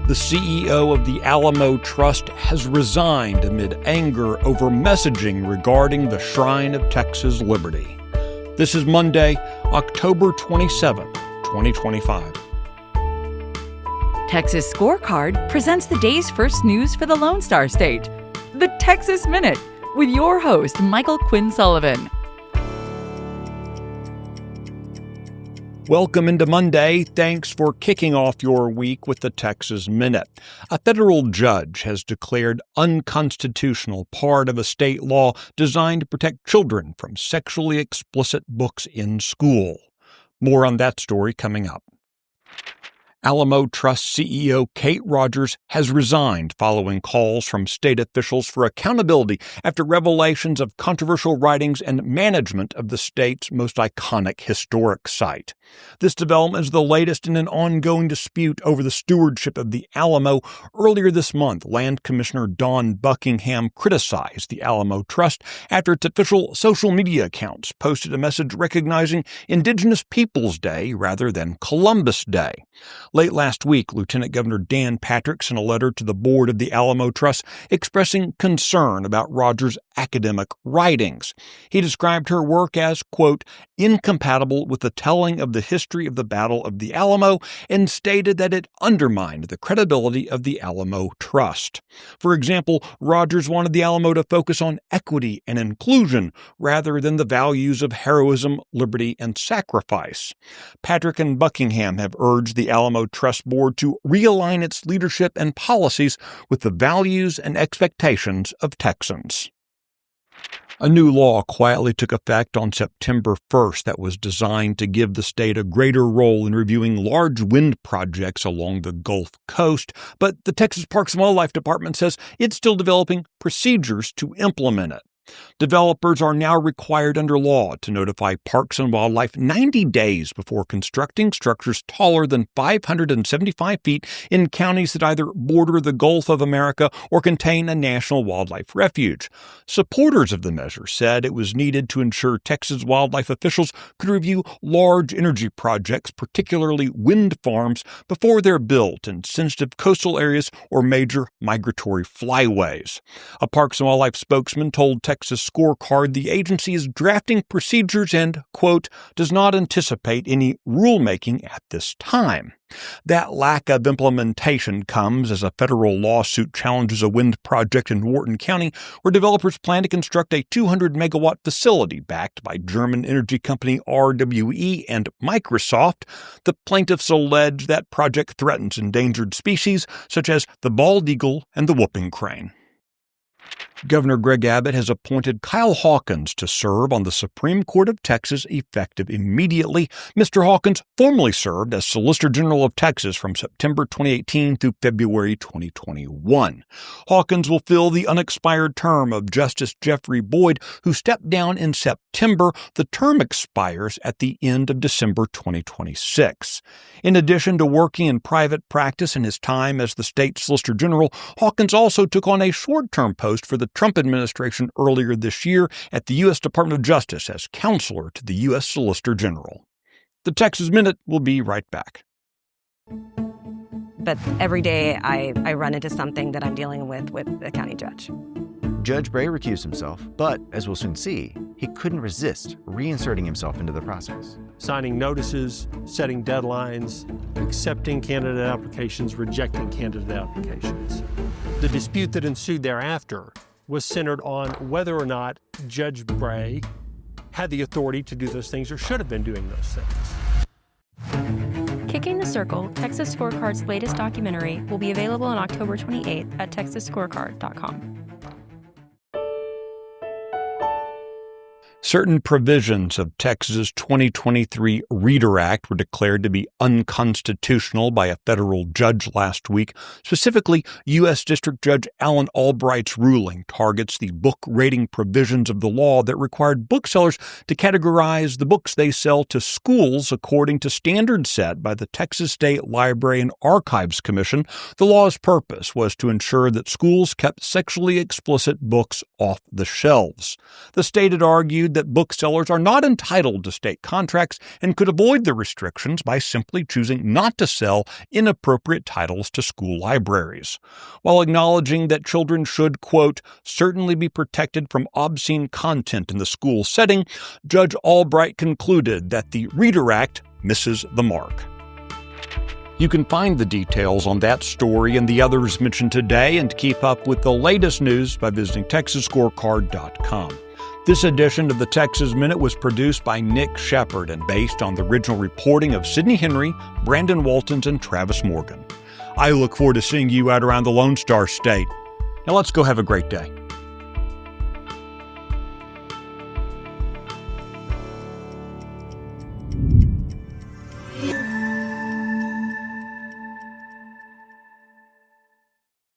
The CEO of the Alamo Trust has resigned amid anger over messaging regarding the Shrine of Texas Liberty. This is Monday, October 27, 2025. Texas Scorecard presents the day's first news for the Lone Star State. The Texas Minute, with your host, Michael Quinn Sullivan. Welcome into Monday. Thanks for kicking off your week with the Texas Minute. A federal judge has declared unconstitutional part of a state law designed to protect children from sexually explicit books in school. More on that story coming up. Alamo Trust CEO Kate Rogers has resigned following calls from state officials for accountability after revelations of controversial writings and management of the state's most iconic historic site. This development is the latest in an ongoing dispute over the stewardship of the Alamo. Earlier this month, Land Commissioner Dawn Buckingham criticized the Alamo Trust after its official social media accounts posted a message recognizing Indigenous Peoples Day rather than Columbus Day. Late last week, Lieutenant Governor Dan Patrick sent a letter to the board of the Alamo Trust expressing concern about Rogers' academic writings. He described her work as, quote, incompatible with the telling of the history of the Battle of the Alamo, and stated that it undermined the credibility of the Alamo Trust. For example, Rogers wanted the Alamo to focus on equity and inclusion rather than the values of heroism, liberty, and sacrifice. Patrick and Buckingham have urged the Alamo Trust Board to realign its leadership and policies with the values and expectations of Texans. A new law quietly took effect on September 1st that was designed to give the state a greater role in reviewing large wind projects along the Gulf Coast, but the Texas Parks and Wildlife Department says it's still developing procedures to implement it. Developers are now required under law to notify Parks and Wildlife 90 days before constructing structures taller than 575 feet in counties that either border the Gulf of America or contain a national wildlife refuge. Supporters of the measure said it was needed to ensure Texas wildlife officials could review large energy projects, particularly wind farms, before they're built in sensitive coastal areas or major migratory flyways. A Parks and Wildlife spokesman told Texas Scorecard the agency is drafting procedures and, quote, does not anticipate any rulemaking at this time. That lack of implementation comes as a federal lawsuit challenges a wind project in Wharton County where developers plan to construct a 200-megawatt facility backed by German energy company RWE and Microsoft. The plaintiffs allege that project threatens endangered species such as the bald eagle and the whooping crane. Governor Greg Abbott has appointed Kyle Hawkins to serve on the Supreme Court of Texas effective immediately. Mr. Hawkins formerly served as Solicitor General of Texas from September 2018 through February 2021. Hawkins will fill the unexpired term of Justice Jeffrey Boyd, who stepped down in September. The term expires at the end of December 2026. In addition to working in private practice in his time as the state Solicitor General, Hawkins also took on a short-term post for the Trump administration earlier this year at the U.S. Department of Justice as counselor to the U.S. Solicitor General. The Texas Minute will be right back. But every day I run into something that I'm dealing with the county judge. Judge Bray recused himself, but as we'll soon see, he couldn't resist reinserting himself into the process. Signing notices, setting deadlines, accepting candidate applications, rejecting candidate applications. The dispute that ensued thereafter was centered on whether or not Judge Bray had the authority to do those things or should have been doing those things. Kicking the Circle, Texas Scorecard's latest documentary, will be available on October 28th at texasscorecard.com. Certain provisions of Texas's 2023 Reader Act were declared to be unconstitutional by a federal judge last week. Specifically, U.S. District Judge Alan Albright's ruling targets the book rating provisions of the law that required booksellers to categorize the books they sell to schools according to standards set by the Texas State Library and Archives Commission. The law's purpose was to ensure that schools kept sexually explicit books off the shelves. The state had argued that booksellers are not entitled to state contracts and could avoid the restrictions by simply choosing not to sell inappropriate titles to school libraries. While acknowledging that children should, quote, certainly be protected from obscene content in the school setting, Judge Albright concluded that the Reader Act misses the mark. You can find the details on that story and the others mentioned today and keep up with the latest news by visiting TexasScorecard.com. This edition of the Texas Minute was produced by Nick Shepard and based on the original reporting of Sidney Henry, Brandon Waltons, and Travis Morgan. I look forward to seeing you out around the Lone Star State. Now let's go have a great day.